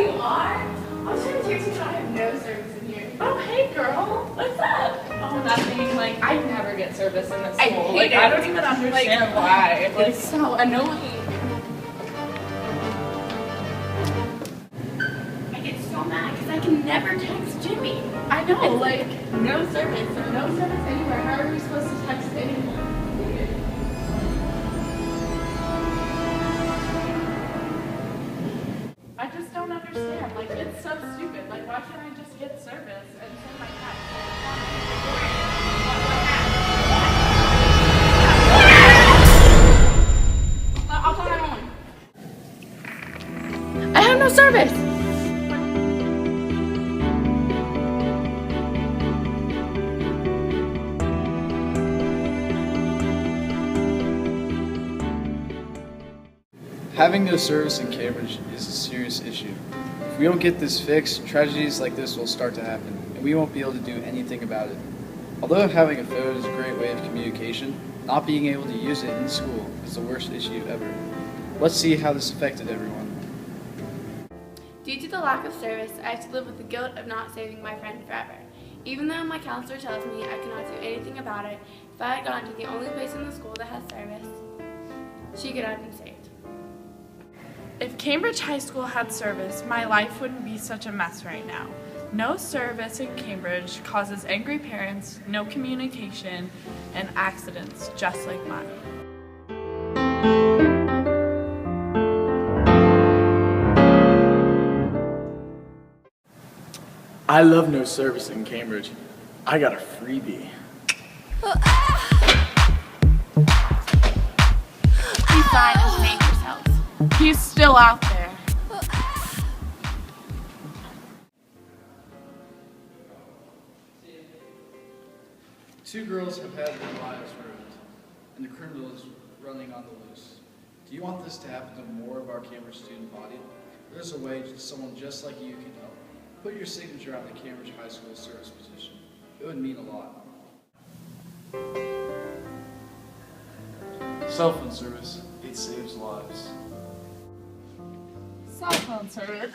you are. I was trying to text you, but I have no service in here. Oh, hey girl. What's up? Oh, nothing. Like, I never get service in this school. hate it. I don't even understand why. Like, It's so annoying. I get so mad because I can never text Jimmy. I know, like, no service or no service anywhere. How are we supposed to text anyone? I just don't understand. Like, it's so stupid. Like, why can't I just get service and send my text? I'll call my mom. I have no service. Having no service in Cambridge is a serious issue. If we don't get this fixed, tragedies like this will start to happen, and we won't be able to do anything about it. Although having a phone is a great way of communication, not being able to use it in school is the worst issue ever. Let's see how this affected everyone. Due to the lack of service, I have to live with the guilt of not saving my friend forever. Even though my counselor tells me I cannot do anything about it, if I had gone to the only place in the school that has service, she could have been saved. If Cambridge High School had service, my life wouldn't be such a mess right now. No service in Cambridge causes angry parents, no communication, and accidents just like mine. I love no service in Cambridge. I got a freebie. Be fine and save yourselves. He's still out there. Two girls have had their lives ruined, and the criminal is running on the loose. Do you want this to happen to more of our Cambridge student body? There's a way someone just like you can help. Put your signature on the Cambridge High School service petition. It would mean a lot. Cell phone service, it saves lives. Cell phone service.